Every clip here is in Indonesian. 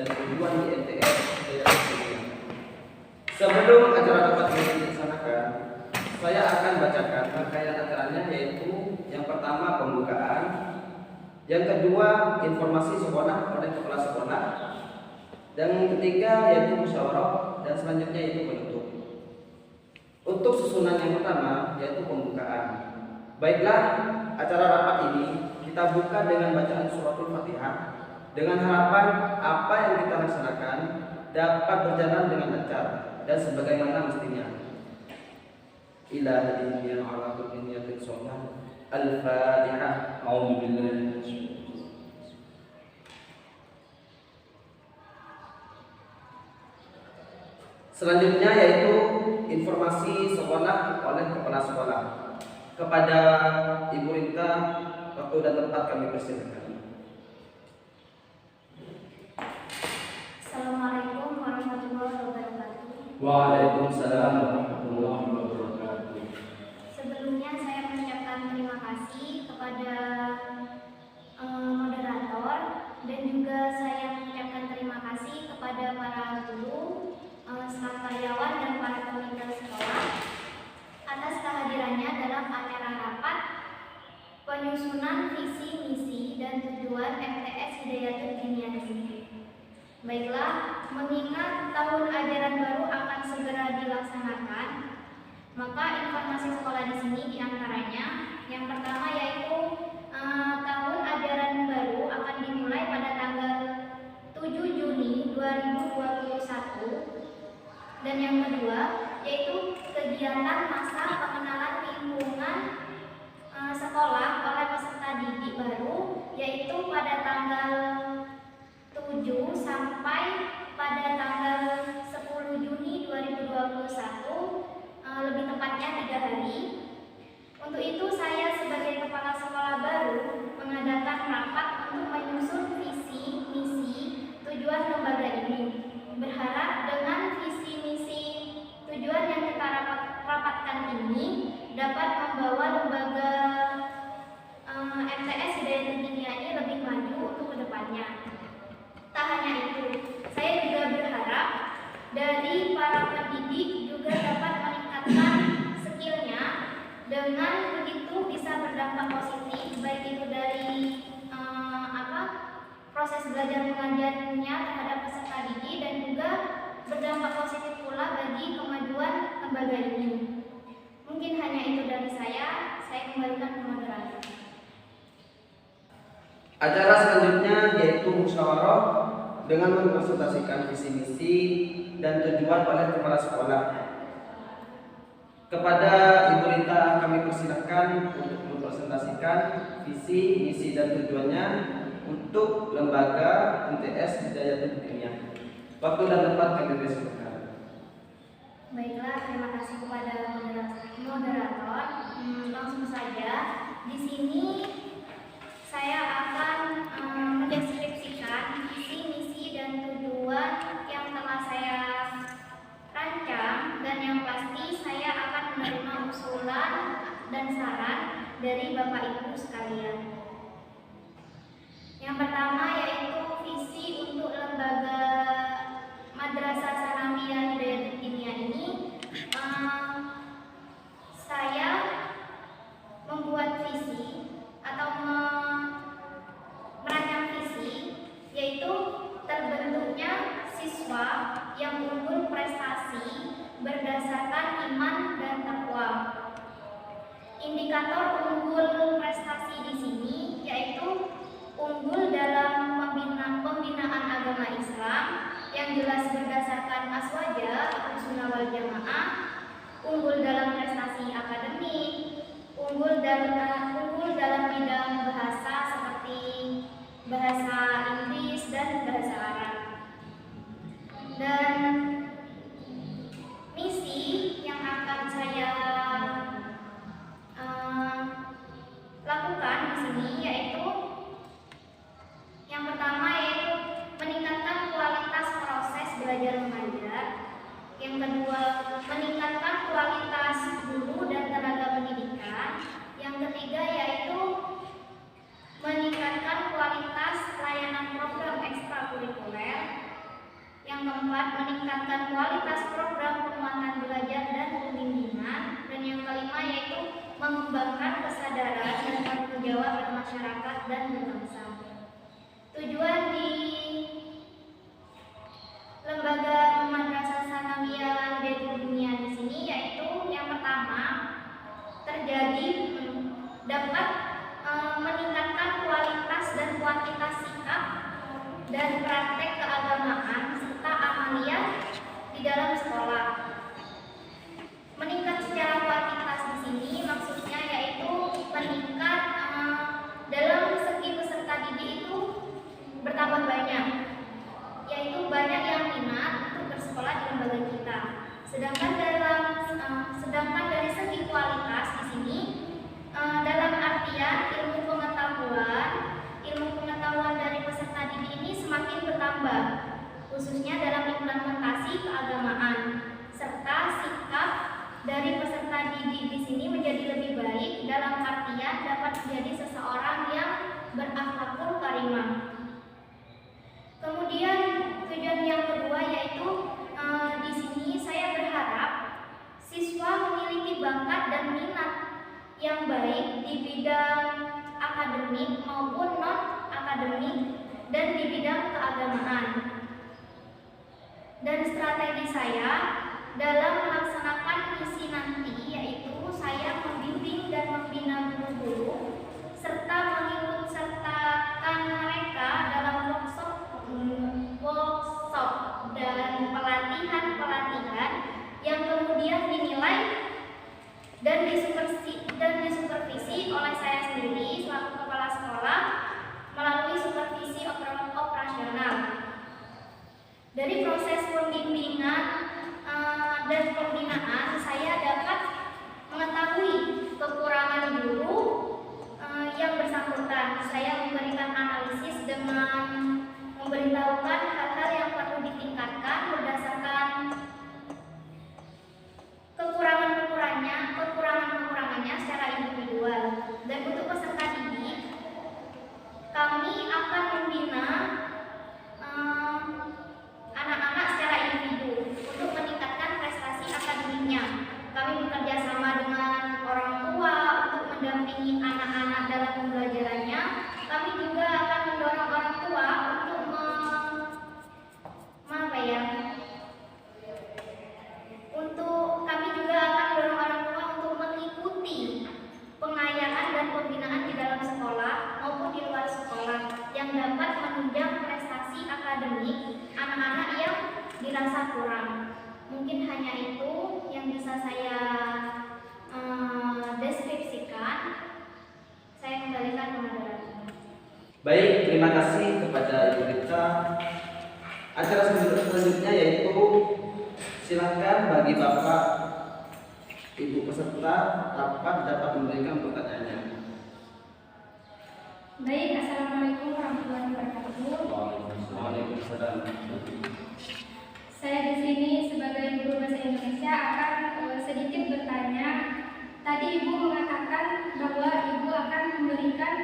dan tujuan di MTS Hidayat Dunia. Sebelum acara rapat ini dilaksanakan, saya akan bacakan rangkaian acaranya, yaitu yang pertama pembukaan, yang kedua informasi sekolah oleh kepala sekolah, dan yang ketiga yaitu musyawarah, dan selanjutnya yaitu penutup. Untuk susunan yang pertama yaitu pembukaan. Baiklah, acara rapat ini kita buka dengan bacaan suratul Fatihah dengan harapan apa yang kita laksanakan dapat berjalan dengan lancar dan sebagaimana mestinya. Ila hadiniya ala kulli niyatin sholih. Al-Fatihah. A'udzubillahi minasyaitonir. Selanjutnya yaitu informasi sekolah oleh kepala sekolah. Kepada Ibu Rita, waktu dan tempat kami persilakan. Assalamualaikum warahmatullahi wabarakatuh. Waalaikumsalam warahmatullahi wabarakatuh. Sebelumnya saya mengucapkan terima kasih kepada moderator, dan juga saya mengucapkan terima kasih kepada para guru, staf karyawan, dan para panitia sekolah atas kehadirannya dalam acara rapat penyusunan visi misi dan tujuan MTS Hidayat Dunia ini. Baiklah, mengingat tahun ajaran baru akan segera dilaksanakan, maka informasi sekolah di sini diantaranya yang pertama yaitu tahun ajaran baru akan dimulai pada tanggal 7 Juni 2021, dan yang kedua yaitu kegiatan masa pengenalan lingkungan sekolah oleh peserta didik baru, yaitu pada tanggal 7 sampai pada tanggal 10 Juni 2021, lebih tepatnya 3 hari. Untuk itu saya sebagai kepala sekolah baru mengadakan rapat untuk menyusun visi misi tujuan lembaga ini. Berharap dengan visi misi tujuan yang kita rapatkan ini dapat membawa lembaga MTS Hidayat Dunia ini lebih maju untuk kedepannya. Tak hanya itu, saya juga berharap dari para pendidik juga dapat meningkatkan skillnya, dengan begitu bisa berdampak positif baik itu dari proses belajar mengajarnya terhadap peserta didik, dan juga berdampak positif pula bagi kemajuan lembaga ini. Mungkin hanya itu dari saya kembalikan ke moderator. Acara selanjutnya yaitu musyawarah dengan mengkonsultasikan visi misi dan tujuan oleh kepala sekolah. Kepada Ibu Rita kami persilakan untuk mempresentasikan visi misi dan tujuannya untuk lembaga MTS Hidayat Dunia. Waktu dan tempat kami persilakan. Baiklah, terima kasih kepada moderator. Langsung saja, di sini saya akan mendeskripsikan visi misi dan tujuan yang telah saya rancang, dan yang pasti saya akan menerima usulan dan saran dari Bapak Ibu sekalian. Yang pertama yaitu visi untuk lembaga Madrasah Sanawiyah Hidayat Dunia ini. Saya membuat visi atau merancang visi, yaitu terbentuknya siswa yang unggul prestasi berdasarkan iman dan takwa. Indikator unggul prestasi di sini yaitu unggul dalam pembinaan agama Islam yang jelas berdasarkan aswaja atau sunnah wal jamaah, unggul dalam prestasi akademik, unggul dalam bidang bahasa seperti bahasa Inggris dan bahasa Arab. Dan misi yang akan saya lakukan di sini yaitu yang pertama yaitu meningkatkan kualitas proses belajar mengajar, yang kedua meningkatkan kualitas guru dan tenaga pendidikan, yang ketiga yaitu meningkatkan kualitas layanan program ekstrakurikuler, Yang keempat, meningkatkan kualitas program penguatan belajar dan pembimbingan. Dan yang kelima yaitu mengembangkan kesadaran dan tanggung jawab bermasyarakat dan berbangsa. Tujuan di Lembaga Madrasah Sanawiyah Hidayatul Dunia di sini yaitu yang pertama terjadi dapat meningkatkan kualitas dan kuantitas sikap dan praktek keagamaan serta amaliyah di dalam sekolah. Meningkat secara kuantitas di sini maksudnya yaitu meningkat dalam segi peserta didik itu bertambah banyak, yaitu banyak yang minat untuk bersekolah di lembaga kita. Sedangkan dari segi kualitas di sini dalam artian ilmu pengetahuan dari peserta didik ini semakin bertambah, khususnya dalam implementasi keagamaan, serta sikap dari peserta didik di sini menjadi lebih baik dalam artian dapat menjadi seseorang yang berakhlakul karimah. Kemudian tujuan yang kedua yaitu di sini saya berharap siswa memiliki bakat dan minat yang baik di bidang akademik maupun non akademik dan di bidang keagamaan. Dan strategi saya dalam melaksanakan misi nanti yaitu saya membimbing dan membina guru-guru serta mengikutsertakan mereka dalam workshop dan pelatihan yang kemudian dinilai dan disupervisi oleh saya sendiri selaku kepala sekolah melalui supervisi operasional. Dari proses pembimbingan dan pembinaan saya dapat mengetahui kekurangan guru yang bersangkutan. Saya memberikan analisis dengan memberitahukan hal-hal yang perlu ditingkatkan berdasarkan kekurangannya secara individual. Dan untuk peserta didik, kami akan membina anak-anak secara individu untuk meningkatkan prestasi akademiknya. Kami bekerja sama dengan orang tua untuk mendampingi anak-anak dalam pembelajarannya. Kami juga akan mendorong orang tua untuk mengikuti pengayaan dan pembinaan di dalam sekolah maupun di luar sekolah yang dapat menunjang prestasi akademik anak-anak yang dirasa kurang. Mungkin hanya itu yang bisa saya deskripsikan. Saya kembalikan ke moderator. Baik, terima kasih kepada Ibu Rita. Acara selanjutnya yaitu silakan bagi Bapak Ibu peserta dapat memberikan pertanyaannya. Baik, assalamualaikum warahmatullahi wabarakatuh. Waalaikumsalam. Saya di sini sebagai guru bahasa Indonesia akan sedikit bertanya. Tadi Ibu mengatakan bahwa Ibu akan memberikan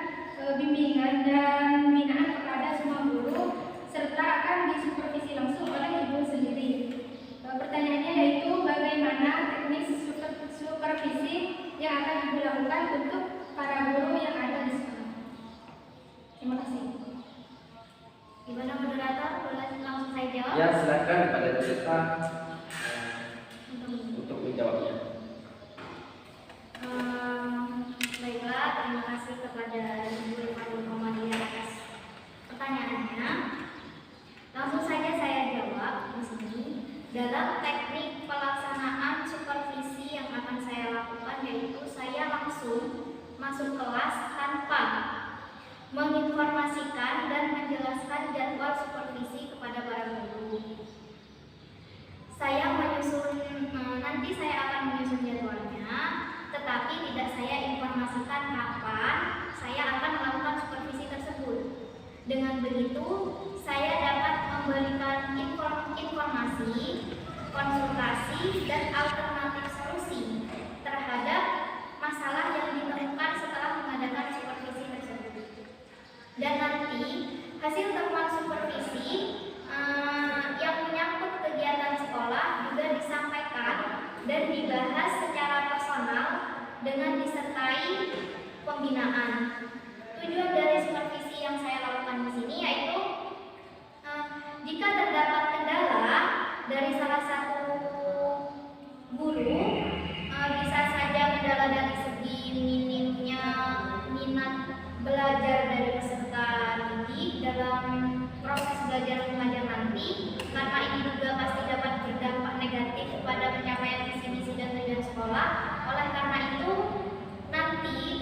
bimbingan dan pembinaan kepada semua guru serta akan disupervisi langsung oleh Ibu sendiri. Pertanyaannya yaitu bagaimana teknis supervisi yang akan Ibu lakukan untuk para guru yang ada di sekolah. Terima kasih. Gimana moderator? Boleh langsung saya jawab? Ya, silakan kepada Ibu Rita untuk menjawabnya. Baiklah, terima kasih kepada Ibu Rifatul Muhammadiyah atas pertanyaannya. Langsung saja saya jawab di sini. Dalam teknik pelaksanaan supervisi yang akan saya lakukan yaitu saya langsung masuk kelas tanpa menginformasikan dan menjelaskan jadwal supervisi kepada para guru. Saya nanti saya akan menyusun jadwalnya, tetapi tidak saya informasikan kapan saya akan melakukan supervisi tersebut. Dengan begitu, saya dapat memberikan informasi, konsultasi, dan alternatif solusi terhadap masalah yang ditemukan setelah mengadakan supervisi tersebut. Dan nanti hasil temuan supervisi yang menyangkut pembinaan. Tujuan dari supervisi yang saya lakukan di sini yaitu jika terdapat kendala dari salah satu guru, bisa saja kendala dari segi minimnya minat belajar dari peserta didik dalam proses belajar mengajar nanti, karena ini juga pasti dapat berdampak negatif kepada pencapaian visi misi dan tujuan sekolah. Oleh karena itu, nanti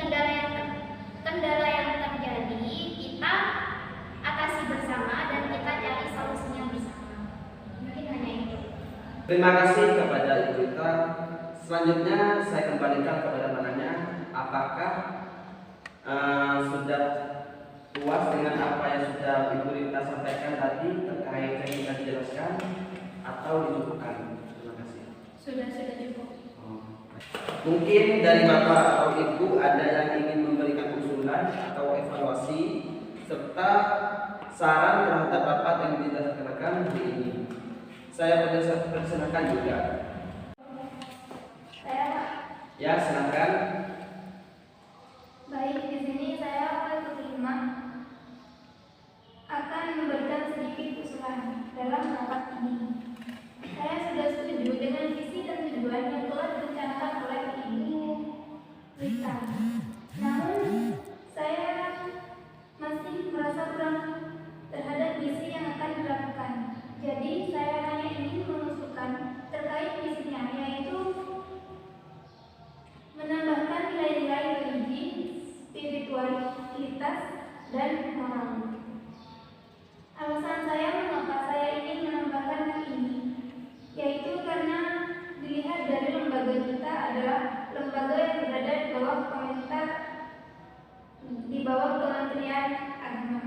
kendala yang terjadi kita atasi bersama dan kita cari solusinya bersama. Mungkin hanya itu. Terima kasih kepada Ibu Rita. Selanjutnya saya kembalikan kepada penanya, apakah sudah puas dengan apa yang sudah Ibu Rita sampaikan tadi terkait yang kita jelaskan atau dicukupkan? Terima kasih. Sudah cukup. Mungkin dari Bapak atau Ibu ada yang ingin memberikan usulan atau evaluasi serta saran terhadap rapat yang dilaksanakan hari ini. Saya persilakan juga. Saya Pak. Ya, silakan. Baik, di sini saya berterima akan memberikan sedikit usulan dalam rapat ini. Saya sudah setuju dengan visi dan tujuan yang telah direncanakan oleh Ibu Rita. Namun, saya masih merasa kurang terhadap misi yang akan dilakukan. Jadi, saya hanya ingin mengusulkan terkait misinya, yaitu menambahkan nilai-nilai religi, spiritualitas, dan moral. Alasan saya mengapa saya ingin menambahkan hal ini, yaitu karena dilihat dari lembaga kita adalah lembaga yang berada di bawah Kementerian Agama,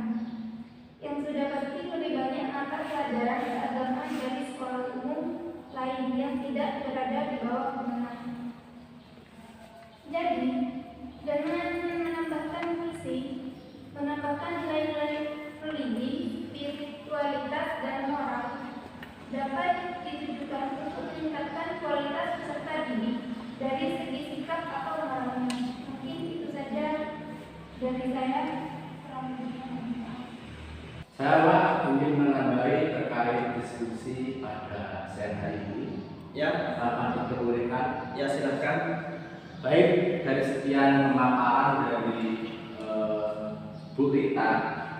yang sudah pasti lebih banyak mata pelajaran keagamaan dari sekolah umum lain yang tidak berada di bawah Kemenang. Jadi, dengan menambahkan misi, menambahkan nilai-nilai religi, spiritualitas, dan moral, dapat ditujukan untuk meningkatkan kualitas peserta didik dari segi sikap atau moralnya. Mungkin itu saja dari saya. Saya Pak ingin menambahi terkait diskusi pada siang hari ini. Ya, Bapak diperbolehkan. ya silakan. Baik, dari sekian pemaparan dari Bu Rita,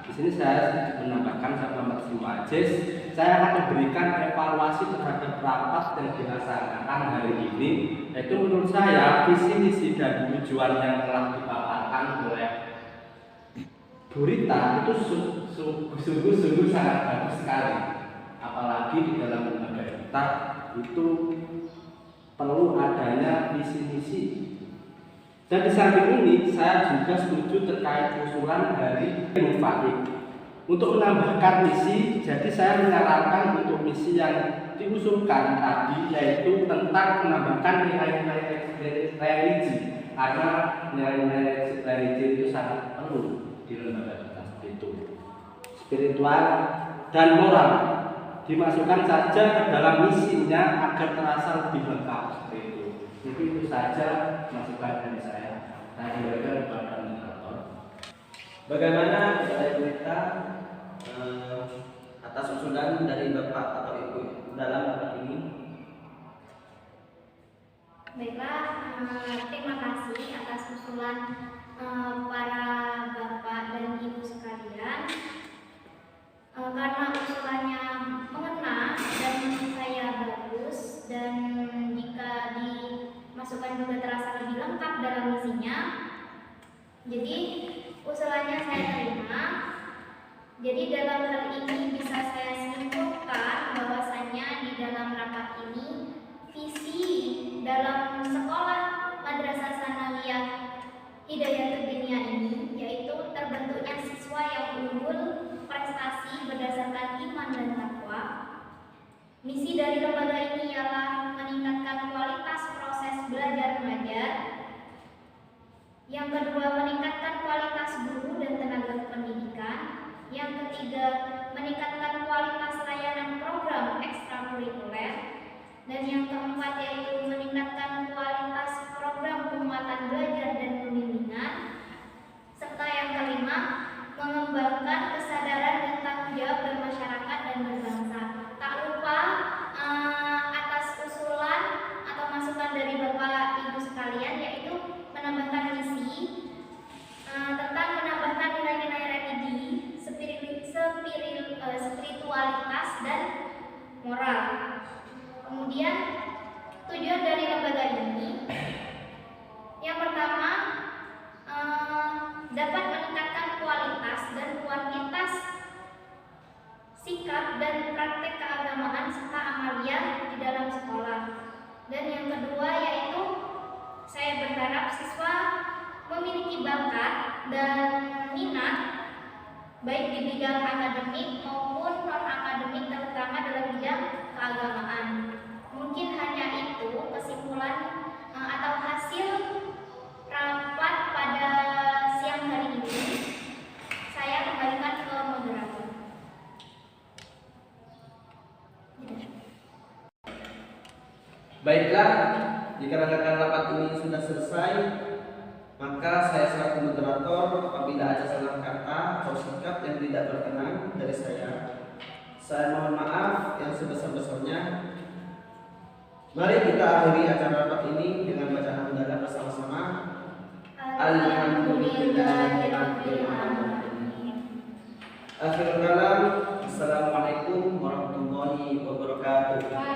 di sini saya menambahkan sama Mas Majis, saya akan memberikan evaluasi terhadap rapat yang dilaksanakan hari ini. Yaitu menurut saya visi misi dan tujuan yang telah dipaparkan oleh Bu Rita itu sungguh-sungguh sangat bagus sekali. Apalagi di dalam lembaga kita itu perlu adanya visi misi. Dan di samping ini saya juga setuju terkait usulan dari Mufaik untuk menambahkan misi. Jadi saya menyarankan untuk misi yang diusulkan tadi yaitu tentang menambahkan nilai-nilai religi, karena nilai-nilai religi itu sangat perlu di lembaga kita seperti itu. Spiritual dan moral dimasukkan saja ke dalam misinya agar terasa lebih lengkap seperti itu. Jadi itu saja masukan dari saya. Saya kembalikan kepada moderator. Bagaimana kepada Ibu Rita atas usulan dari Bapak atau Ibu dalam rapat ini? Baiklah, terima kasih atas usulan para Bapak dan Ibu sekalian. Karena usulannya mengena dan menurut saya bagus, dan jika dimasukkan juga terasa lebih lengkap dalam misinya, jadi usulannya saya terima. Jadi dalam hal ini bisa saya simpulkan bahwasannya di dalam rapat ini visi dalam sekolah Madrasah Sanawiyah Hidayatul Diniyah ini yaitu terbentuknya siswa yang unggul prestasi berdasarkan iman dan takwa. Misi dari lembaga ini ialah meningkatkan kualitas proses belajar mengajar. Yang kedua, meningkatkan kualitas guru dan tenaga pendidikan. Yang ketiga, meningkatkan kualitas layanan program ekstrakurikuler. Dan yang keempat yaitu meningkatkan kualitas program penguatan belajar dan pembimbingan. mengembangkan kesadaran dan tanggung jawab bermasyarakat dan berbangsa. Tak lupa atas usulan atau masukan dari Bapak Ibu sekalian, yaitu menambahkan misi tentang menambahkan nilai-nilai religi, spiritualitas dan moral. Kemudian tujuan dari lembaga ini, yang pertama, dapat meningkatkan kualitas dan kuantitas sikap dan praktek keagamaan serta amalia di dalam sekolah. Dan yang kedua yaitu saya berharap siswa memiliki bakat dan minat baik di bidang akademik maupun non-akademik, terutama dalam bidang keagamaan. Mungkin hanya itu kesimpulan atau hasil rapat pada siang hari ini. Saya kembalikan ke moderator. Baiklah, jika rekan rapat ini sudah selesai, maka saya selaku moderator, apabila ada salah kata atau sikap yang tidak berkenan dari saya mohon maaf yang sebesar-besarnya. Mari kita akhiri acara rapat ini dengan bacaan hamdalah bersama-sama. Alhamdulillahirabbil alamin. Akhirul kalam. Assalamualaikum warahmatullahi wabarakatuh.